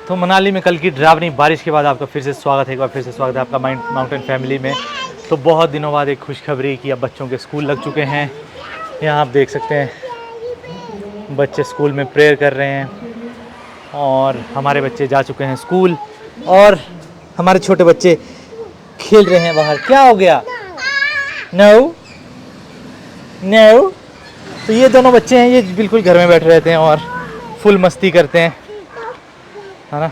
तो मनाली में कल की डरावनी बारिश के बाद आपका फिर से स्वागत है, एक बार फिर से स्वागत है आपका माउंटेन फैमिली में। तो बहुत दिनों बाद एक खुशखबरी कि अब बच्चों के स्कूल लग चुके हैं। यहाँ आप देख सकते हैं बच्चे स्कूल में प्रेयर कर रहे हैं और हमारे बच्चे जा चुके हैं स्कूल और हमारे छोटे बच्चे खेल रहे हैं बाहर। क्या हो गया? No no. तो ये दोनों बच्चे हैं, ये बिल्कुल घर में बैठे रहते हैं और फुल मस्ती करते हैं, है ना।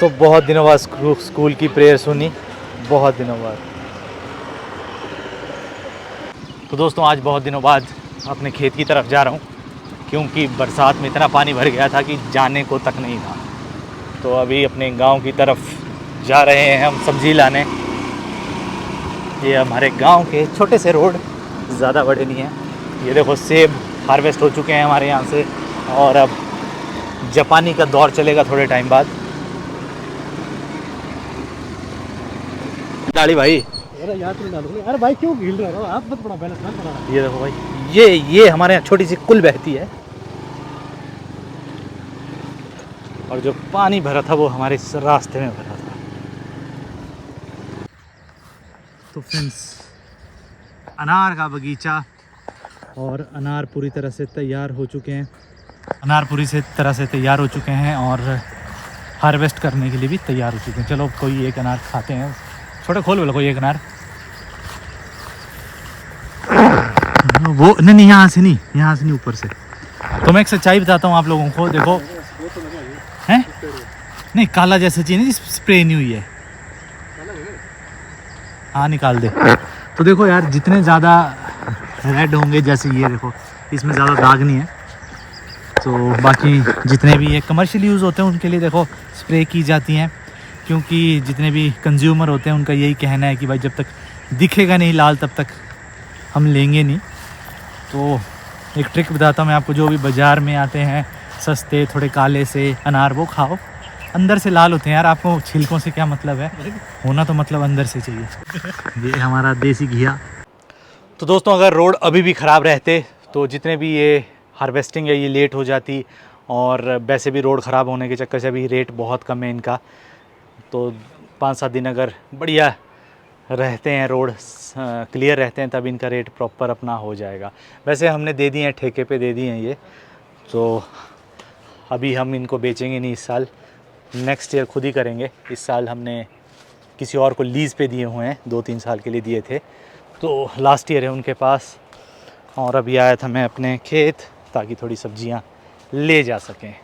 तो बहुत दिनों बाद स्कूल की प्रेयर सुनी, बहुत दिनों बाद। तो दोस्तों आज बहुत दिनों बाद अपने खेत की तरफ जा रहा हूँ क्योंकि बरसात में इतना पानी भर गया था कि जाने को तक नहीं था। तो अभी अपने गांव की तरफ जा रहे हैं हम सब्जी लाने। ये हमारे गांव के छोटे से रोड, ज़्यादा बड़े नहीं हैं। ये देखो सेब हार्वेस्ट हो चुके हैं हमारे यहाँ से और अब जापानी का दौर चलेगा थोड़े टाइम बाद। डाली भाई, अरे यार तुम डालो। अरे भाई क्यों गिल रहे हो आप? मत पड़ा बैलेंस मत पड़ा। ये देखो भाई, ये हमारे यहाँ छोटी सी कुल बहती है और जो पानी भरा था वो हमारे इस रास्ते में भरा था। तो फ्रेंड्स अनार का बगीचा और अनार पूरी तरह से तैयार हो चुके हैं, तरह से तैयार हो चुके हैं और हार्वेस्ट करने के लिए भी तैयार हो चुके हैं। चलो कोई एक अनार खाते हैं। छोटा खोल बोलो कोई एक अनार। वो नहीं, यहाँ से नहीं, ऊपर से। तो मैं एक सच्चाई बताता हूँ आप लोगों को। देखो हैं, नहीं काला जैसा चीज़ नहीं, स्प्रे नहीं हुई है। हाँ निकाल दे। तो देखो यार, जितने ज़्यादा रेड होंगे, जैसे ये देखो इसमें ज़्यादा दाग नहीं है। तो बाकी जितने भी ये कमर्शियल यूज़ होते हैं उनके लिए देखो स्प्रे की जाती हैं, क्योंकि जितने भी कंज्यूमर होते हैं उनका यही कहना है कि भाई जब तक दिखेगा नहीं लाल तब तक हम लेंगे नहीं। तो एक ट्रिक बताता हूँ मैं आपको। जो भी बाज़ार में आते हैं सस्ते थोड़े काले से अनार, वो खाओ, अंदर से लाल होते हैं यार। आपको छिलकों से क्या मतलब है, होना तो मतलब अंदर से चाहिए। ये हमारा देसी घिया। तो दोस्तों अगर रोड अभी भी ख़राब रहते तो जितने भी ये हार्वेस्टिंग है ये लेट हो जाती, और वैसे भी रोड ख़राब होने के चक्कर से अभी रेट बहुत कम है इनका। तो 5-7 दिन अगर बढ़िया रहते हैं, रोड क्लियर रहते हैं, तब इनका रेट प्रॉपर अपना हो जाएगा। वैसे हमने दे दिए हैं, ठेके पे दे दिए हैं ये। तो अभी हम इनको बेचेंगे नहीं इस साल, नेक्स्ट ईयर खुद ही करेंगे। इस साल हमने किसी और को लीज़ पे दिए हुए हैं, 2-3 साल के लिए दिए थे, तो लास्ट ईयर है उनके पास। और अभी आया था मैं अपने खेत ताकि थोड़ी सब्जियां ले जा सकें।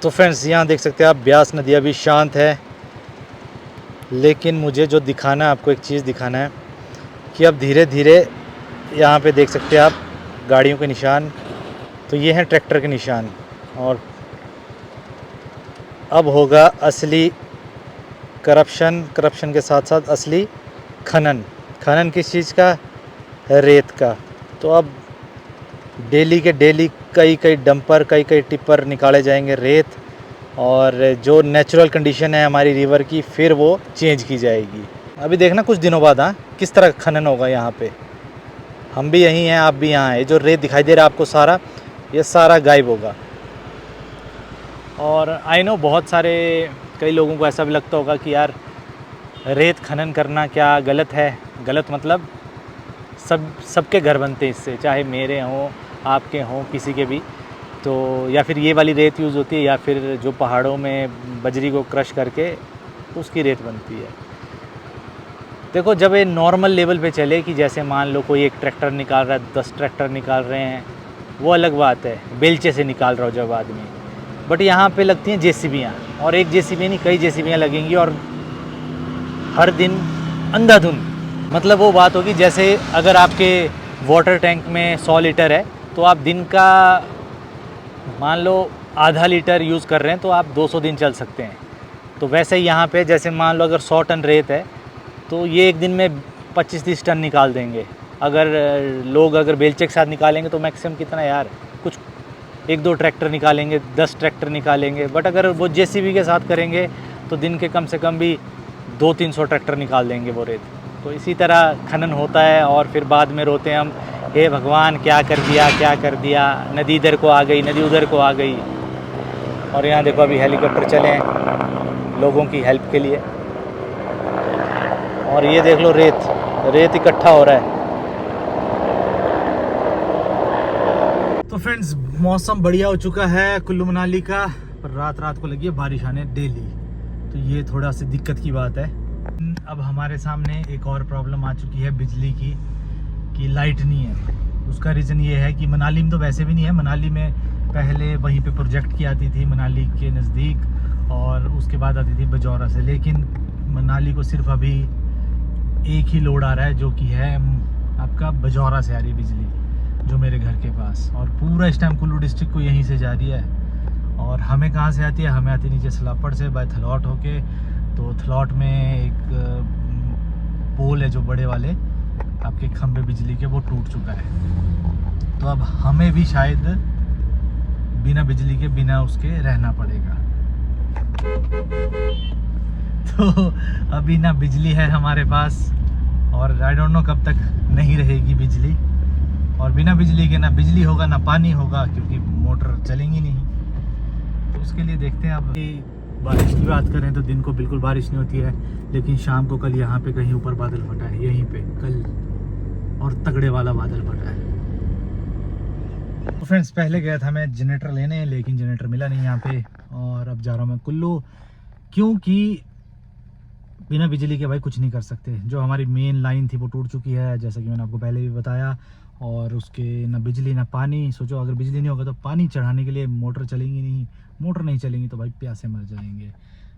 तो फ्रेंड्स यहाँ देख सकते हैं आप, ब्यास नदी अभी शांत है, लेकिन मुझे जो दिखाना है आपको, एक चीज़ दिखाना है कि अब धीरे धीरे यहाँ पे देख सकते हैं आप गाड़ियों के निशान। तो ये हैं ट्रैक्टर के निशान, और अब होगा असली करप्शन के साथ साथ असली खनन किस चीज़ का? रेत का। तो अब डेली के डेली कई डंपर, कई टिपर निकाले जाएंगे रेत, और जो नेचुरल कंडीशन है हमारी रिवर की फिर वो चेंज की जाएगी। अभी देखना कुछ दिनों बाद हाँ किस तरह खनन होगा यहाँ पे। हम भी यहीं हैं, आप भी यहाँ हैं। जो रेत दिखाई दे रहा है आपको सारा, ये सारा गायब होगा। और आई नो बहुत सारे कई लोगों को ऐसा भी लगता होगा कि यार रेत खनन करना क्या गलत है। गलत मतलब सबके घर बनते हैं इससे, चाहे मेरे हों, आपके हों, किसी के भी। तो या फिर ये वाली रेत यूज़ होती है, या फिर जो पहाड़ों में बजरी को क्रश करके उसकी रेत बनती है। देखो जब ये नॉर्मल लेवल पे चले कि जैसे मान लो कोई एक ट्रैक्टर निकाल रहा है, 10 ट्रैक्टर निकाल रहे हैं, वो अलग बात है, बेलचे से निकाल रहा हो जब आदमी। बट यहाँ पे लगती हैं जेसीबियाँ, और एक जेसीबी नहीं कई जेसीबियाँ लगेंगी, और हर दिन अंधाधुंध। मतलब वो बात होगी जैसे अगर आपके वाटर टैंक में 100 लीटर है, तो आप दिन का मान लो आधा लीटर यूज़ कर रहे हैं, तो आप 200 दिन चल सकते हैं। तो वैसे ही यहाँ पे जैसे मान लो अगर 100 टन रेत है, तो ये एक दिन में 25-30 टन निकाल देंगे। अगर लोग बेलचे के साथ निकालेंगे तो मैक्सिमम कितना यार, कुछ 1-2 ट्रैक्टर निकालेंगे, 10 ट्रैक्टर निकालेंगे। बट अगर वो जेसीबी के साथ करेंगे तो दिन के कम से कम भी 200-300 ट्रैक्टर निकाल देंगे वो रेत। तो इसी तरह खनन होता है, और फिर बाद में रोते हैं हम हे भगवान क्या कर दिया, क्या कर दिया। नदी इधर को आ गई, नदी उधर को आ गई। और यहाँ देखो अभी हेलीकॉप्टर चले हैं लोगों की हेल्प के लिए। और ये देख लो रेत इकट्ठा हो रहा है। तो फ्रेंड्स मौसम बढ़िया हो चुका है कुल्लू मनाली का, पर रात को लगी है बारिश आने डेली, तो ये थोड़ा सी दिक्कत की बात है। अब हमारे सामने एक और प्रॉब्लम आ चुकी है बिजली की, कि लाइट नहीं है। उसका रीज़न ये है कि मनाली में तो वैसे भी नहीं है। मनाली में पहले वहीं पे प्रोजेक्ट की आती थी मनाली के नज़दीक, और उसके बाद आती थी बजौरा से, लेकिन मनाली को सिर्फ अभी एक ही लोड आ रहा है, जो कि है आपका बजौरा से आ रही है बिजली, जो मेरे घर के पास। और पूरा इस टाइम कुल्लू डिस्ट्रिक्ट को यहीं से जा रही है। और हमें कहाँ से आती है? हमें आती नीचे सलापड़ से बाय थलौट होके। तो थलौट में एक पोल है जो बड़े वाले आपके खंभे बिजली के, वो टूट चुका है। तो अब हमें भी शायद बिना बिजली के, बिना उसके रहना पड़ेगा। तो अभी ना बिजली है हमारे पास, और आई डोंट नो कब तक नहीं रहेगी बिजली। और बिना बिजली के ना बिजली होगा ना पानी होगा, क्योंकि मोटर चलेंगी नहीं। तो उसके लिए देखते हैं। अब बारिश की बात करें तो दिन को बिल्कुल बारिश नहीं होती है, लेकिन शाम को कल यहाँ पे कहीं ऊपर बादल फटा है, यहीं पे कल, और तगड़े वाला बादल फटा है। तो फ्रेंड्स पहले गया था मैं जनरेटर लेने, लेकिन जनरेटर मिला नहीं यहाँ पे, और अब जा रहा हूँ मैं कुल्लू, क्योंकि बिना बिजली के भाई कुछ नहीं कर सकते। जो हमारी मेन लाइन थी वो टूट चुकी है, जैसा कि मैंने आपको पहले भी बताया। और उसके ना बिजली ना पानी। सोचो अगर बिजली नहीं होगा तो पानी चढ़ाने के लिए मोटर चलेंगी नहीं, मोटर नहीं चलेंगी तो भाई प्यासे मर जाएंगे।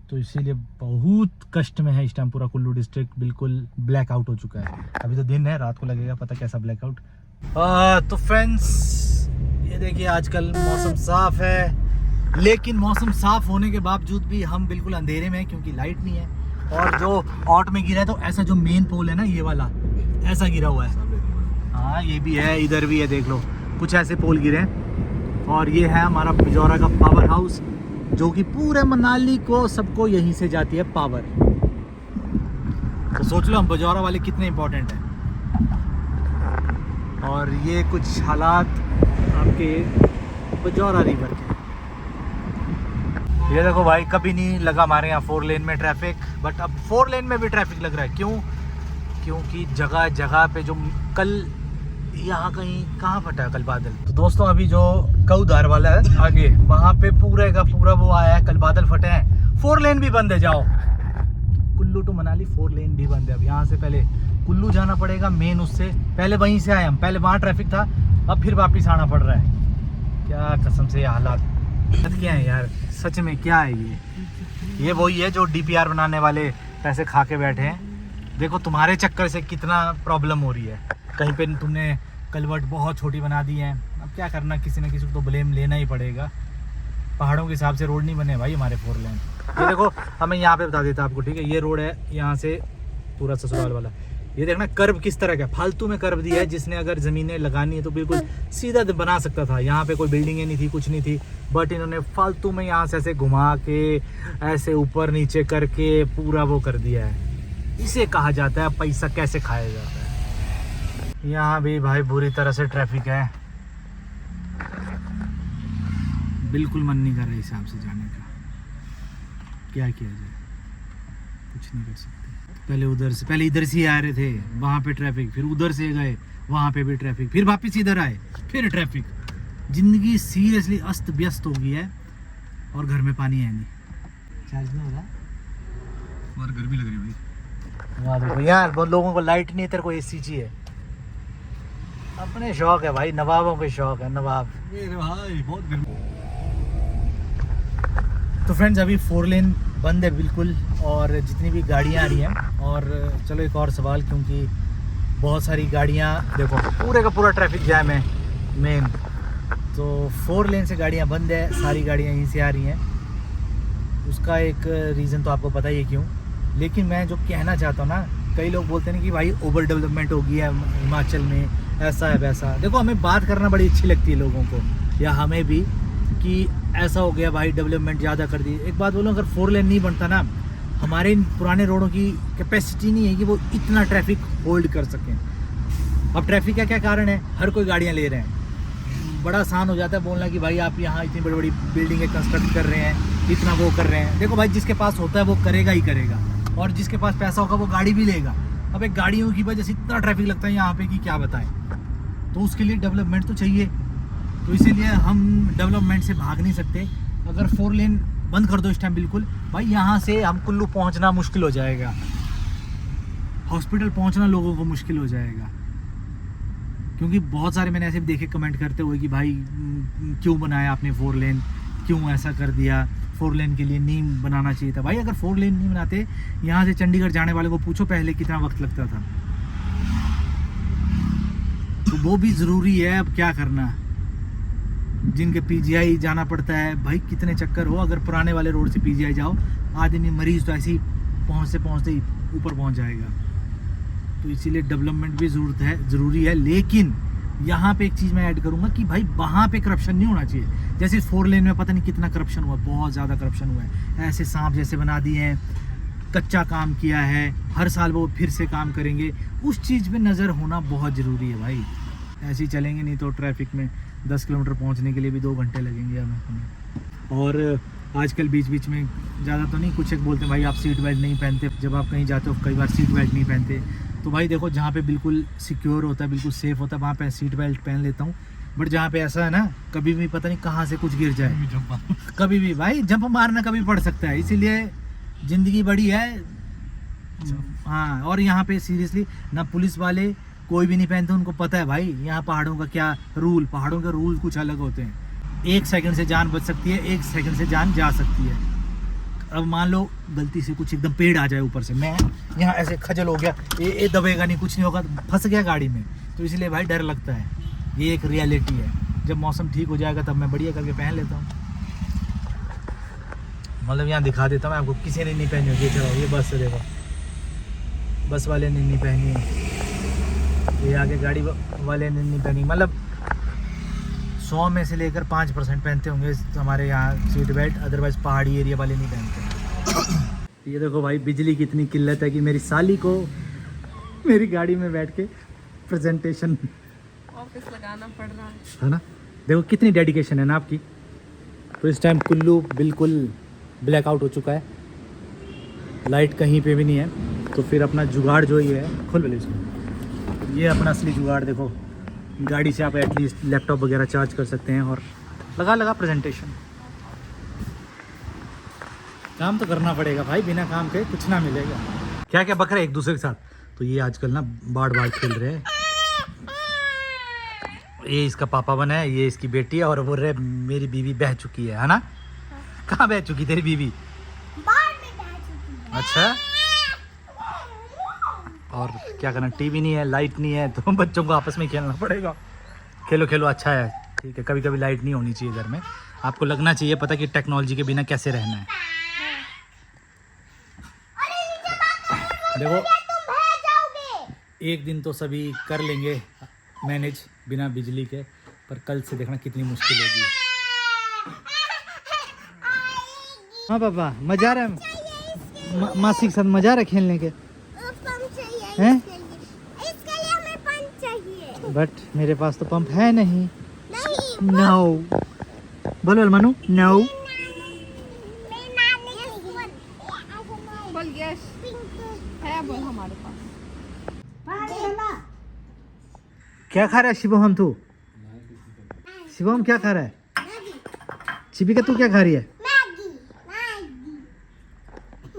तो इसीलिए बहुत कष्ट में है इस टाइम पूरा कुल्लू डिस्ट्रिक्ट, बिल्कुल ब्लैक आउट हो चुका है। अभी तो दिन है, रात को लगेगा पता कैसा ब्लैक आउट। तो फ्रेंड्स ये देखिए आजकल मौसम साफ है, लेकिन मौसम साफ होने के बावजूद भी हम बिल्कुल अंधेरे में हैं, क्योंकि लाइट नहीं है। और जो ऑट में गिरा है, तो ऐसा जो मेन पोल है ना, ये वाला ऐसा गिरा हुआ है। हाँ ये भी है, इधर भी है, देख लो कुछ ऐसे पोल गिरे हैं। और ये है हमारा बजौरा का पावर हाउस, जो कि पूरे मनाली को सबको यहीं से जाती है पावर। तो सोच लो हम बजौरा वाले कितने इंपॉर्टेंट हैं। और ये कुछ हालात आपके बजौरा रिवर के। ये देखो भाई, कभी नहीं लगा हमारे यहाँ 4 लेन में ट्रैफिक, बट अब 4 लेन में भी ट्रैफिक लग रहा है। क्यों? क्योंकि जगह जगह पे जो कल यहाँ कहीं कहाँ फटा है कल बादल। तो दोस्तों अभी जो कऊधार वाला है आगे, वहाँ पे पूरे का पूरा वो आया है, कल बादल फटे हैं। 4 लेन भी बंद है। जाओ कुल्लू टू मनाली 4 लेन भी बंद है। अब यहाँ से पहले कुल्लू जाना पड़ेगा मेन, उससे पहले वहीं से आए हम, पहले वहाँ ट्रैफिक था, अब फिर वापस आना पड़ रहा है। क्या कसम से ये हालात क्या है यार, सच में क्या है ये वही है जो DPR बनाने वाले पैसे खा के बैठे हैं। देखो तुम्हारे चक्कर से कितना प्रॉब्लम हो रही है। कहीं पे तुमने कलवर्ट बहुत छोटी बना दी है, अब क्या करना, किसी न किसी को तो ब्लेम लेना ही पड़ेगा। पहाड़ों के हिसाब से रोड नहीं बने भाई हमारे 4 लेन। ये देखो हमें यहाँ पे बता देता आपको, ठीक है, ये रोड है यहाँ से पूरा ससुराल वाला। ये देखना कर्व किस तरह का, फालतू में कर्व दिया है। जिसने अगर ज़मीनें लगानी है तो बिल्कुल सीधा बना सकता था। यहाँ पे कोई बिल्डिंगें नहीं थी, कुछ नहीं थी, बट इन्होंने फालतू में यहाँ से ऐसे घुमा के, ऐसे ऊपर नीचे करके पूरा वो कर दिया है। इसे कहा जाता है पैसा कैसे खाया जाता है। यहाँ भी भाई बुरी तरह से ट्रैफिक है, बिल्कुल मन नहीं कर रहा हिसाब से जाने का। क्या किया जाए, कुछ नहीं कर सकते। पहले इधर से आ रहे थे, वहाँ पे ट्रैफिक, फिर उधर से गए, वहाँ पे भी ट्रैफिक, फिर वापस इधर आए, फिर ट्रैफिक। जिंदगी सीरियसली अस्त व्यस्त हो गई है, और घर में पानी है नहीं, चार्ज नहीं हो रहा, और गर्मी लग रही है भाई। वहाँ देखो यार, बहुत लोगों को लाइट नहीं, तेरे को AC चाहिए। अपने शौक है भाई, नवाबों के शौक है, नवाब। मेरे भाई बहुत गर्मी। तो फ्रेंड्स अभी 4 लेन बंद है बिल्कुल, और जितनी भी गाड़ियाँ आ रही हैं। और चलो एक और सवाल, क्योंकि बहुत सारी गाड़ियाँ, देखो पूरे का पूरा ट्रैफिक जैम है मेन, तो 4 लेन से गाड़ियाँ बंद है, सारी गाड़ियाँ यहीं से आ रही हैं। उसका एक रीज़न तो आपको पता ही है क्यों, लेकिन मैं जो कहना चाहता हूँ ना, कई लोग बोलते हैं कि भाई ओवर डेवलपमेंट हो गई है हिमाचल में, ऐसा है वैसा। देखो हमें बात करना बड़ी अच्छी लगती है लोगों को, या हमें भी, कि ऐसा हो गया भाई, डेवलपमेंट ज़्यादा कर दी। एक बात बोलूँ, अगर 4 लेन नहीं बनता ना, हमारे पुराने रोडों की कैपेसिटी नहीं है कि वो इतना ट्रैफिक होल्ड कर सकें। अब ट्रैफिक का क्या कारण है, हर कोई गाड़ियाँ ले रहे हैं। बड़ा आसान हो जाता है बोलना कि भाई आप यहाँ इतनी बड़ी बड़ी बिल्डिंगें कंस्ट्रक्ट कर रहे हैं, इतना वो कर रहे हैं। देखो भाई, जिसके पास होता है वो करेगा ही करेगा, और जिसके पास पैसा होगा वो गाड़ी भी लेगा। अब एक गाड़ियों की वजह से इतना ट्रैफिक लगता है यहाँ पे कि क्या बताएं। तो उसके लिए डेवलपमेंट तो चाहिए, तो इसीलिए हम डेवलपमेंट से भाग नहीं सकते। अगर 4 लेन बंद कर दो इस टाइम बिल्कुल, भाई यहाँ से हम कुल्लू पहुँचना मुश्किल हो जाएगा, हॉस्पिटल पहुँचना लोगों को मुश्किल हो जाएगा। क्योंकि बहुत सारे मैंने ऐसे भी देखे कमेंट करते हुए कि भाई क्यों बनाया आपने 4 लेन, क्यों ऐसा कर दिया, 4 लेन के लिए नहीं बनाना चाहिए था। भाई अगर 4 लेन नहीं बनाते, यहाँ से चंडीगढ़ जाने वाले को पूछो पहले कितना वक्त लगता था। तो वो भी ज़रूरी है। अब क्या करना, जिनके पीजीआई जाना पड़ता है, भाई कितने चक्कर हो। अगर पुराने वाले रोड से पीजीआई जाओ, आदमी मरीज़ तो ऐसे ही पहुँचते ही ऊपर पहुँच जाएगा। तो इसीलिए डेवलपमेंट भी ज़रूरी है। लेकिन यहाँ पे एक चीज़ मैं ऐड करूँगा कि भाई वहाँ पे करप्शन नहीं होना चाहिए। जैसे 4 लेन में पता नहीं कितना करप्शन हुआ, बहुत ज़्यादा करप्शन हुआ है। ऐसे सांप जैसे बना दिए हैं, कच्चा काम किया है, हर साल वो फिर से काम करेंगे। उस चीज़ पे नज़र होना बहुत ज़रूरी है भाई। ऐसे ही चलेंगे नहीं तो ट्रैफिक में 10 किलोमीटर पहुँचने के लिए भी 2 घंटे लगेंगे हमें। और आजकल बीच बीच में ज़्यादा तो नहीं, कुछ एक बोलते हैं भाई आप सीट बेल्ट नहीं पहनते, जब आप कहीं जाते हो कई बार सीट बेल्ट नहीं पहनते। तो भाई देखो, जहाँ पे बिल्कुल सिक्योर होता है, बिल्कुल सेफ़ होता है, वहाँ पे सीट बेल्ट पहन लेता हूँ। बट जहाँ पे ऐसा है ना, कभी भी पता नहीं कहाँ से कुछ गिर जाए, कभी भी भाई जंप मारना कभी पड़ सकता है। इसीलिए ज़िंदगी बड़ी है। हाँ, और यहाँ पे सीरियसली ना पुलिस वाले कोई भी नहीं पहनते, उनको पता है भाई यहाँ पहाड़ों का क्या रूल, पहाड़ों के रूल कुछ अलग होते हैं। 1 सेकंड से जान बच सकती है, 1 सेकंड से जान जा सकती है। अब मान लो गलती से कुछ एकदम पेड़ आ जाए ऊपर से, मैं यहाँ ऐसे खजल हो गया, ये दबेगा नहीं, कुछ नहीं होगा, फंस गया गाड़ी में। तो इसलिए भाई डर लगता है। ये एक रियलिटी है। जब मौसम ठीक हो जाएगा तब मैं बढ़िया करके पहन लेता हूँ। मतलब यहाँ दिखा देता हूँ मैं आपको, किसी ने नहीं पहनी होगी। चलो ये बस से देखो, बस वाले ने नहीं पहनी है, ये आगे गाड़ी वाले ने नहीं पहनी। मतलब 100 में से लेकर 5% पहनते होंगे हमारे यहाँ सीट बेल्ट, अदरवाइज पहाड़ी एरिया वाले नहीं पहनते। ये देखो भाई, बिजली की इतनी किल्लत है कि मेरी साली को मेरी गाड़ी में बैठ के प्रेजेंटेशन ऑफिस लगाना पड़ रहा है ना। देखो कितनी डेडिकेशन है ना आपकी। तो इस टाइम कुल्लू बिल्कुल ब्लैकआउट हो चुका है, लाइट कहीं पे भी नहीं है। तो फिर अपना जुगाड़ जो ये है, खोल ले इसको, ये अपना असली जुगाड़ देखो। गाड़ी से आप एटलीस्ट लैपटॉप वगैरह चार्ज कर सकते हैं और लगा प्रेजेंटेशन। काम तो करना पड़ेगा भाई, बिना काम के कुछ ना मिलेगा। क्या क्या बक रहे एक दूसरे के साथ। तो ये आजकल ना बाड़ खेल रहे हैं। ये इसका पापा बना है, ये इसकी बेटी है, और बोल रहे मेरी बीवी बह चुकी है ना। कहाँ बह चुकी तेरी बीवी? अच्छा, और क्या करना, टीवी नहीं है, लाइट नहीं है, तो बच्चों को आपस में खेलना पड़ेगा। खेलो अच्छा है, ठीक है। कभी कभी लाइट नहीं होनी चाहिए घर में, आपको लगना चाहिए पता कि टेक्नोलॉजी के बिना कैसे रहना है। देखो एक दिन तो सभी कर लेंगे मैनेज बिना बिजली के, पर कल से देखना कितनी मुश्किल होगी। हाँ पापा, मजा आ रहा है मासी के साथ, मजा आ रहा है खेलने के हैं? इसके लिए हमें पंप चाहिए। बट मेरे पास तो पंप है नहीं। नो बोलो मनु, नो। बोल यस है, बोल हमारे पास। क्या खा रहा है शिवम तू? शिवम क्या खा रहा है? शिविका तू क्या खा रही है?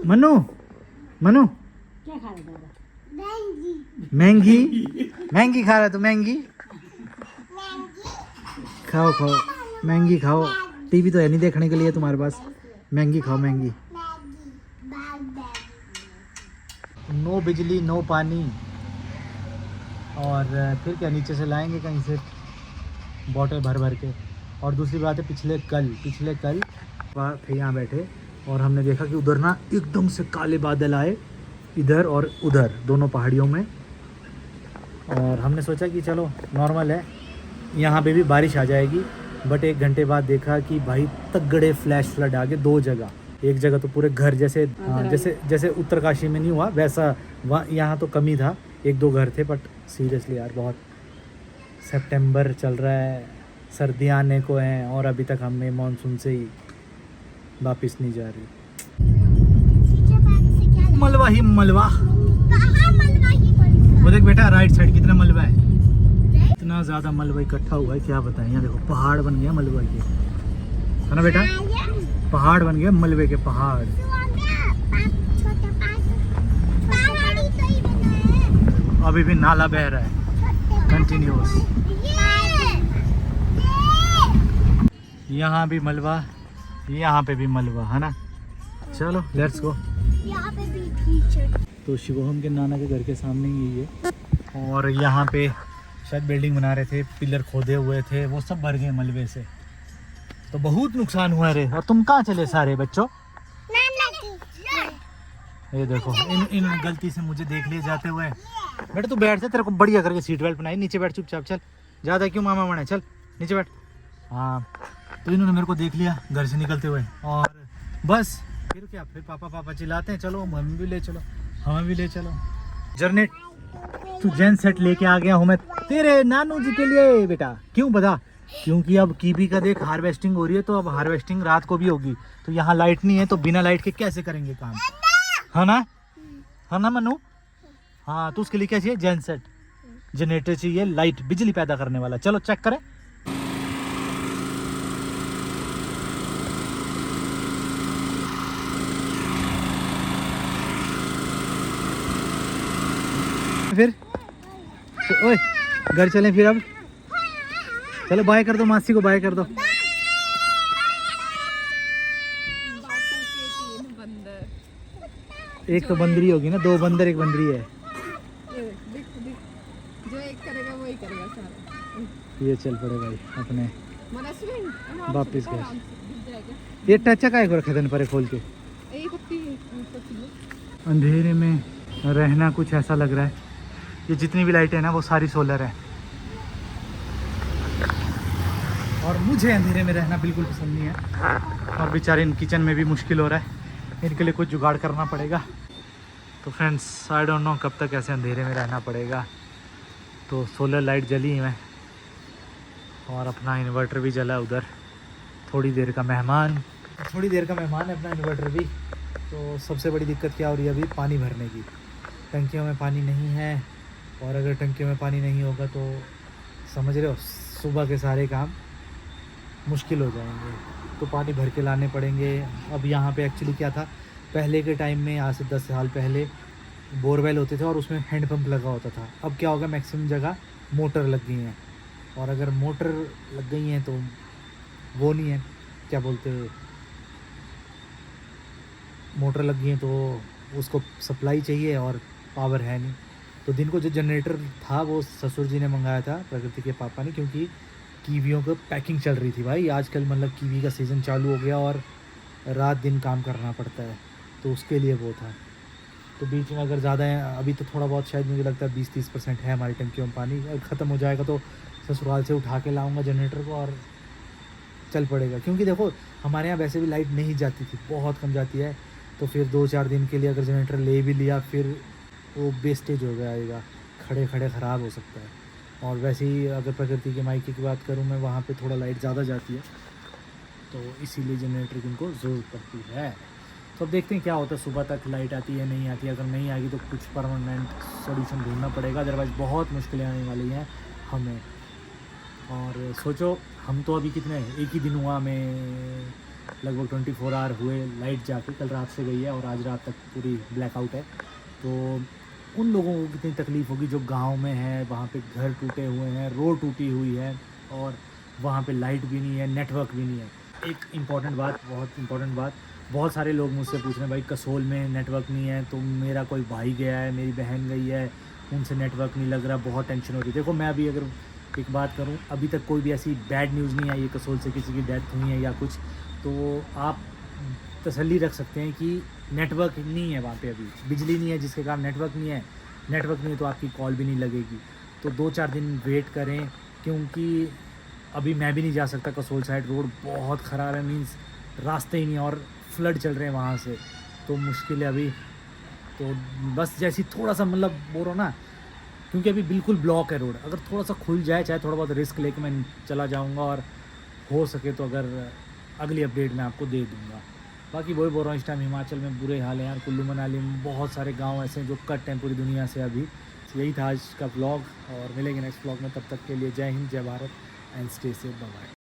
मनु क्या खा रहे दादा? मैंगी खा रहा है तू? मैंगी खाओ मैंगी खाओ। टीवी तो है नहीं देखने के लिए तुम्हारे पास, मैंगी खाओ मैंगी। नो बिजली, नो पानी, और फिर क्या नीचे से लाएंगे कहीं से बॉटल भर के। और दूसरी बात है, पिछले कल थे यहाँ बैठे और हमने देखा कि उधर ना एकदम से काले बादल आए, इधर और उधर दोनों पहाड़ियों में। और हमने सोचा कि चलो नॉर्मल है, यहाँ पे भी बारिश आ जाएगी। बट 1 घंटे बाद देखा कि भाई तगड़े फ्लैश फ्लड आ गए 2 जगह। एक जगह तो पूरे घर जैसे जैसे उत्तरकाशी में नहीं हुआ वैसा, वहाँ यहाँ तो कमी था, एक दो घर थे, बट सीरियसली यार बहुत, सितंबर चल रहा है, सर्दियाँ आने को हैं और अभी तक हमें मानसून से ही वापस नहीं जा रही। मलबा ही मलबा, वो देख बेटा राइट साइड कितना मलबा है, इतना ज़्यादा मलबा इकट्ठा हुआ है क्या बताएं। यहाँ देखो पहाड़ बन गया मलबा के, है ना बेटा, पहाड़ बन गया मलबे के पहाड़। अभी भी नाला बह रहा है कंटिन्यूस, यहाँ भी मलबा, यहाँ पे भी मलबा, है ना। चलो लेट्स गो। तो शिवोहम के नाना के घर के सामने ही है, और यहाँ पे शायद बिल्डिंग बना रहे थे, पिलर खोदे हुए थे, वो सब भर गए मलबे से, तो बहुत नुकसान हुआ रे। और तुम कहाँ चले सारे बच्चों? ये देखो इन गलती से मुझे देख लिए जाते हुए। बेटा तू बैठ जा, तेरे को बढ़िया करके सीट बेल्ट बनाई, नीचे बैठ चुपचाप, चल ज़्यादा क्यों मामा बने, चल नीचे बैठ। हाँ तो इन्होंने मेरे को देख लिया घर से निकलते हुए, और बस फिर क्या, फिर पापा पापा चिल्लाते हैं, चलो हमें भी ले चलो, हमें भी ले चलो। जर्नेट तू जेन सेट लेके आ गया हूँ मैं तेरे नानू जी के लिए बेटा, क्यों बता? क्योंकि अब कीवी का देख हार्वेस्टिंग हो रही है, तो अब हार्वेस्टिंग रात को भी होगी, तो यहाँ लाइट नहीं है, तो बिना लाइट के कैसे करेंगे काम, है ना, है ना मनु? हाँ तो उसके लिए क्या चाहिए? जेन सेट, जनरेटर चाहिए, लाइट बिजली पैदा करने वाला। चलो चेक करें। फिर ओए घर चलें फिर, अब चलो बाय कर दो, मासी को बाय कर दो। एक तो बंदरी होगी ना, दो बंदर एक बंदरी है। जो एक करेगा वही करेगा सारा। ये चल पड़े भाई अपने मनस्विन वापिस घर। ये टचा का एक रखे थे पर खोल के। अंधेरे में रहना कुछ ऐसा लग रहा है, ये जितनी भी लाइटें हैं ना वो सारी सोलर है, और मुझे अंधेरे में रहना बिल्कुल पसंद नहीं है। और बेचारे इन किचन में भी मुश्किल हो रहा है, इनके लिए कुछ जुगाड़ करना पड़ेगा। तो फ्रेंड्स आई डोंट नो कब तक ऐसे अंधेरे में रहना पड़ेगा। तो सोलर लाइट जली है, और अपना इन्वर्टर भी जला उधर। थोड़ी देर का मेहमान है अपना इन्वर्टर भी। तो सबसे बड़ी दिक्कत क्या हो रही है अभी? पानी भरने की। टंकियों में पानी नहीं है, और अगर टंकियों में पानी नहीं होगा तो समझ रहे हो सुबह के सारे काम मुश्किल हो जाएंगे, तो पानी भर के लाने पड़ेंगे। अब यहाँ पे एक्चुअली क्या था, पहले के टाइम में आज से 10 साल पहले बोरवेल होते थे और उसमें हैंडपम्प लगा होता था। अब क्या होगा, मैक्सिमम जगह मोटर लग गई हैं, और अगर मोटर लग गई हैं तो वो नहीं है, क्या बोलते हैं, मोटर लग गई है तो उसको सप्लाई चाहिए और पावर है नहीं। तो दिन को जो जनरेटर था वो ससुर जी ने मंगाया था, प्रकृति के पापा ने, क्योंकि कीवियों को पैकिंग चल रही थी भाई। आजकल मतलब कीवी का सीज़न चालू हो गया और रात दिन काम करना पड़ता है, तो उसके लिए वो था। तो बीच में अगर ज़्यादा है, अभी तो थोड़ा बहुत शायद मुझे लगता है 20-30% है हमारी टंकियों में पानी। अगर ख़त्म हो जाएगा तो ससुराल से उठा के लाऊंगा जनरेटर को और चल पड़ेगा। क्योंकि देखो हमारे यहाँ वैसे भी लाइट नहीं जाती थी, बहुत कम जाती है, तो फिर 2-4 दिन के लिए अगर जनरेटर ले भी लिया फिर वो वेस्टेज हो जाएगा, खड़े खड़े ख़राब हो सकता है। और वैसे ही अगर प्रकृति के मायके की बात करूँ मैं, वहाँ पे थोड़ा लाइट ज़्यादा जाती है, तो इसीलिए जनरेटर की उनको ज़रूरत पड़ती है। तो अब देखते हैं क्या होता है, सुबह तक लाइट आती है नहीं आती है। अगर नहीं आएगी तो कुछ परमानेंट सॉल्यूशन ढूंढना पड़ेगा, अदरवाइज़ बहुत मुश्किलें आने वाली हैं हमें। और सोचो हम तो अभी कितने, एक ही दिन हुआ, हमें लगभग 24 आवर हुए लाइट जाके, कल रात से गई है और आज रात तक पूरी ब्लैकआउट है। तो उन लोगों को कितनी तकलीफ़ होगी जो गांव में है, वहाँ पे घर टूटे हुए हैं, रोड टूटी हुई है, और वहाँ पे लाइट भी नहीं है, नेटवर्क भी नहीं है। एक इम्पॉर्टेंट बात, बहुत इम्पॉर्टेंट बात, बहुत सारे लोग मुझसे पूछ रहे हैं भाई कसोल में नेटवर्क नहीं है, तो मेरा कोई भाई गया है, मेरी बहन गई है, उनसे नेटवर्क नहीं लग रहा, बहुत टेंशन हो रही है। देखो मैं अभी अगर एक बात करूं, अभी तक कोई भी ऐसी बैड न्यूज़ नहीं आई है कसोल से किसी की डेथ हुई है या कुछ, तो आप तसल्ली रख सकते हैं कि नेटवर्क नहीं है वहाँ पे, अभी बिजली नहीं है जिसके कारण नेटवर्क नहीं है। नेटवर्क नहीं है तो आपकी कॉल भी नहीं लगेगी। तो 2-4 दिन वेट करें, क्योंकि अभी मैं भी नहीं जा सकता कसोल साइड, रोड बहुत ख़राब है, मीन्स रास्ते ही नहीं, और फ्लड चल रहे हैं वहाँ से, तो मुश्किल है अभी। तो बस जैसी थोड़ा सा मतलब बोलो ना, क्योंकि अभी बिल्कुल ब्लॉक है रोड। अगर थोड़ा सा खुल जाए, चाहे थोड़ा बहुत रिस्क लेके मैं चला जाऊँगा, और हो सके तो अगर अगली अपडेट मैं आपको दे दूँगा। बाकी वही बोल रहा हूँ, इस टाइम हिमाचल में बुरे हाल है यार। कुल्लू मनाली में बहुत सारे गांव ऐसे हैं जो कट हैं पूरी दुनिया से अभी। तो यही था आज का व्लॉग, और मिलेंगे नेक्स्ट व्लॉग में। तब तक के लिए जय हिंद, जय Bharat, and stay safe, bye bye.